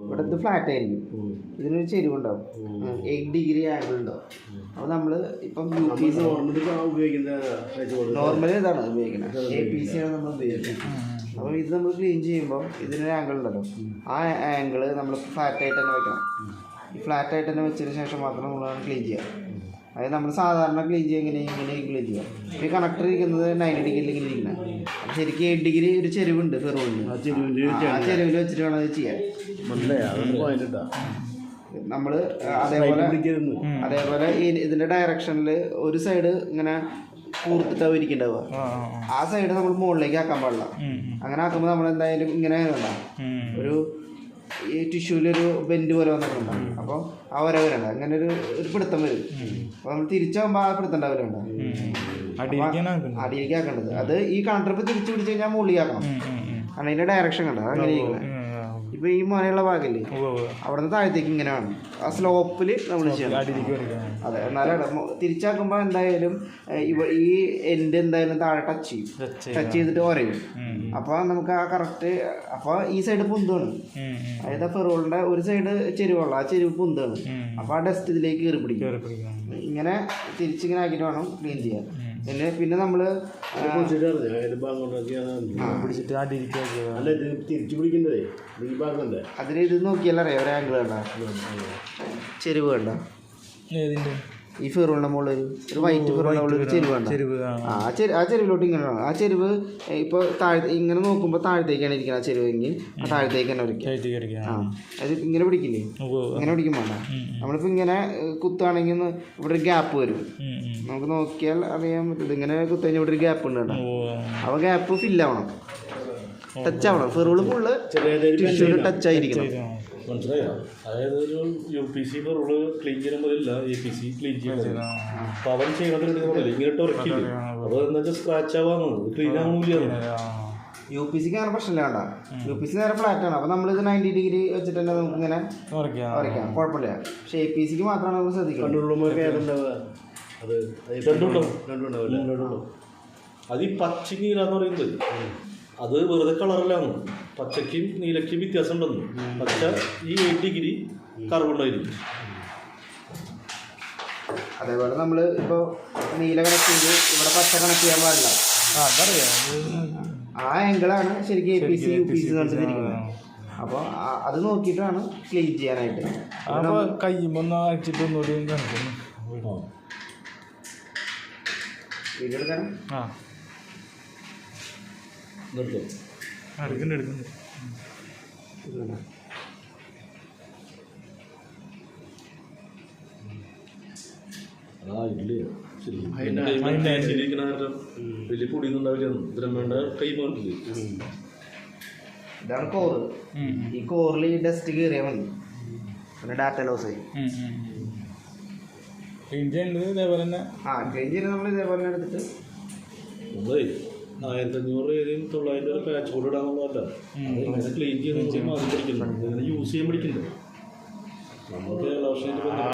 ഇവിടെ ഇത് ഫ്ലാറ്റ് ആയിരിക്കും, ഇതിനൊരു ചെരിവുണ്ടാവും, 8 ഡിഗ്രി ആംഗിൾ ഉണ്ടാവും. അപ്പോൾ നമ്മൾ ഇപ്പം നോർമലി ഇതാണ് ഉപയോഗിക്കുന്നത്, APC ആണ് നമ്മൾ ഉപയോഗിക്കുന്നത്. അപ്പോൾ ഇത് നമ്മൾ ക്ലീൻ ചെയ്യുമ്പോൾ ഇതിനൊരു ആംഗിൾ ഉണ്ടല്ലോ, ആ ആംഗിൾ നമ്മൾ ഫ്ലാറ്റായിട്ട് തന്നെ വെക്കണം. ഈ ഫ്ലാറ്റായിട്ട് തന്നെ വെച്ചതിന് ശേഷം മാത്രം നമ്മളാണ് ക്ലീൻ ചെയ്യുക. അതായത് നമ്മൾ സാധാരണ ക്ലീൻ ചെയ്യുക ഇങ്ങനെ ക്ലീൻ ചെയ്യുക. ഈ കണക്ടർ ഇരിക്കുന്നത് 90 ഡിഗ്രിയിൽ ഇങ്ങനെ ഇരിക്കുന്നത്. അപ്പോൾ ശരിക്കും 8 ഡിഗ്രി ഒരു ചെരുവുണ്ട്, ഫെറോളിന്. ആ ചെരുവിൽ വെച്ചിട്ട് വേണം അത് ചെയ്യാൻ. നമ്മൾ അതേപോലെ ഇതിൻ്റെ ഡയറക്ഷനിൽ ഒരു സൈഡ് ഇങ്ങനെ കൂർത്തിട്ടാവും ഇരിക്കണ്ടാവുക, ആ സൈഡ് നമ്മൾ മുകളിലേക്ക് ആക്കാൻ പാടില്ല. അങ്ങനെ ആക്കുമ്പോൾ നമ്മൾ എന്തായാലും ഇങ്ങനെ ഉണ്ടാവും, ഒരു ഈ ടിഷ്യൂലൊരു ബെൻഡ് പോലെ വന്നിട്ടുണ്ടാവും. അപ്പോൾ ആ വരണ്ട അങ്ങനെ ഒരു പിടുത്തം വരും. അപ്പോൾ നമ്മൾ തിരിച്ചാകുമ്പോൾ ആ പിടുത്തം ഉണ്ടാവില്ല, അടിയിലേക്ക് ആക്കേണ്ടത്. അത് ഈ കണക്ടർ ഇപ്പോൾ തിരിച്ചു പിടിച്ച് കഴിഞ്ഞാൽ മുകളിലേക്ക് ആക്കണം. കാരണം അതിൻ്റെ ഡയറക്ഷൻ കണ്ടോ അങ്ങനെ ഇരിക്കുന്നത്. ഇപ്പോൾ ഈ മുനയുള്ള ഭാഗമില്ലേ, അവിടെ നിന്ന് താഴത്തേക്ക് ഇങ്ങനെ വേണം, ആ സ്ലോപ്പിൽ നമ്മൾ ചെയ്യണം. അതെ, എന്നാലും തിരിച്ചാക്കുമ്പോൾ എന്തായാലും ഈ എൻഡ് എന്തായാലും താഴെ ടച്ച് ചെയ്തിട്ട് കുറയും. അപ്പോൾ നമുക്ക് ആ കറക്റ്റ്, അപ്പോൾ ഈ സൈഡ് പൊന്താണ്, അതായത് ഫെറോളിൻ്റെ ഒരു സൈഡ് ചെരുവുള്ള ആ ചെരുവ് പൊന്താണ്. അപ്പോൾ ആ ഡസ്റ്റ് ഇതിലേക്ക് കയറി പിടിക്കും. ഇങ്ങനെ തിരിച്ചിങ്ങനെ ആക്കിയിട്ട് വേണം ക്ലീൻ ചെയ്യാൻ. പിന്നെ നമ്മൾ അതിന് ഇത് നോക്കിയാൽ അറിയാം, ഒരു ആംഗിൾ വേണ്ട, ചെരുവ് വേണ്ട. ഈ ഫെറോളിൻ്റെ മുകളിൽ ഒരു വൈറ്റ് ഫെറോളിൻ്റെ മുകളിൽ ഒരു ചെരുവ് വേണ്ട. ആ ചെരുവിലോട്ട് ഇങ്ങനെ വേണം. ആ ചെരുവ് ഇപ്പോൾ ഇങ്ങനെ നോക്കുമ്പോൾ താഴത്തേക്കാണ് ഇരിക്കുന്നത്. ആ ചെരുവെങ്കിൽ ആ താഴത്തേക്ക് തന്നെ പിടിക്കുക. അത് ഇങ്ങനെ പിടിക്കില്ലേ, ഇങ്ങനെ പിടിക്കും വേണ്ട. നമ്മളിപ്പോൾ ഇങ്ങനെ കുത്തുകയാണെങ്കിൽ ഇവിടെ ഒരു ഗ്യാപ്പ് വരും, നമുക്ക് നോക്കിയാൽ അറിയാൻ പറ്റും. ഇങ്ങനെ കുത്തു കഴിഞ്ഞാൽ ഇവിടെ ഒരു ഗ്യാപ്പ് ഉണ്ട് കേട്ടോ. അപ്പോൾ ഗ്യാപ്പ് ഫില്ലാവണം, ടച്ച് ആവണം. ഫെറോള് ഫുള്ള് ടിഷ്യൂല് ടച്ച് ആയിരിക്കണം. മനസ്സിലായോ? അതായത് ഒരു UPC ഫെറോള് ക്ലീൻ ചെയ്യുന്ന പോലെയല്ല APC ക്ലീൻ ചെയ്യുന്നത്. അപ്പോൾ അവൻ ചെയ്യണതിന് പറയില്ല, ഇങ്ങോട്ട് ഉറക്കില്ല. അപ്പോൾ എന്താ വെച്ചാൽ സ്ക്രാച്ച് ആവാന്ന്, ക്ലീൻ ആവണില്ല. UPCക്ക് അങ്ങനെ പ്രശ്നമില്ല വേണ്ട. UPC നേരെ ഫ്ലാറ്റാണ്. അപ്പോൾ നമ്മളിത് 90 ഡിഗ്രി വെച്ചിട്ട് തന്നെ നമുക്ക് ഇങ്ങനെ ഉറയ്ക്കാം, കുഴപ്പമില്ല. പക്ഷേ APCക്ക് മാത്രമാണ് നമ്മൾ ശ്രദ്ധിക്കുന്നത്. അത് ഈ പച്ച നീലാന്ന് പറയുന്നത് അത് വെറുതെ കളറിലാണ്. പച്ചയ്ക്കും നീലയ്ക്കും വ്യത്യാസം ഉണ്ടെന്ന്. പച്ച ഈ 8 ഡിഗ്രി കറുണ്ടായിരിക്കും. അതേപോലെ നമ്മൾ ഇപ്പോൾ നീല കണക്ട് ചെയ്ത് ഇവിടെ പച്ച കണക്ട് ചെയ്യാൻ പാടില്ല. ആ ആംഗിളാണ് ശരിക്കും APC UPC നടത്തിയിരിക്കുന്നത്. അപ്പോൾ അത് നോക്കിയിട്ട് വേണം ക്ലീൻ ചെയ്യാനായിട്ട്. വീഡിയോ എടുക്കാൻ നിർത്തും. വലിയ പൊടിയൊന്നും ഉണ്ടാവില്ല. ദ്രമേണ്ട കൈ പോയിട്ടില്ല. ഇതാണ് കോറ്. ഈ കോറിൽ ഈ ഡസ്റ്റ് കയറിയാൽ മതി, പിന്നെ ഡാറ്റ ലോസ് ആയി. ക്ലീൻ ചെയ്യുന്നത് നമ്മൾ ഇതേപോലെ എടുത്തിട്ട് 1500 രൂപയും 900 പാച്ച് ബോർഡ് ഇടാന്നുള്ളതല്ല. ഇങ്ങനെ ക്ലീൻ ചെയ്ത് മാറി പിടിക്കുന്നുണ്ട്, ഇങ്ങനെ യൂസ് ചെയ്യാൻ പഠിക്കുന്നുണ്ട്. നമുക്ക്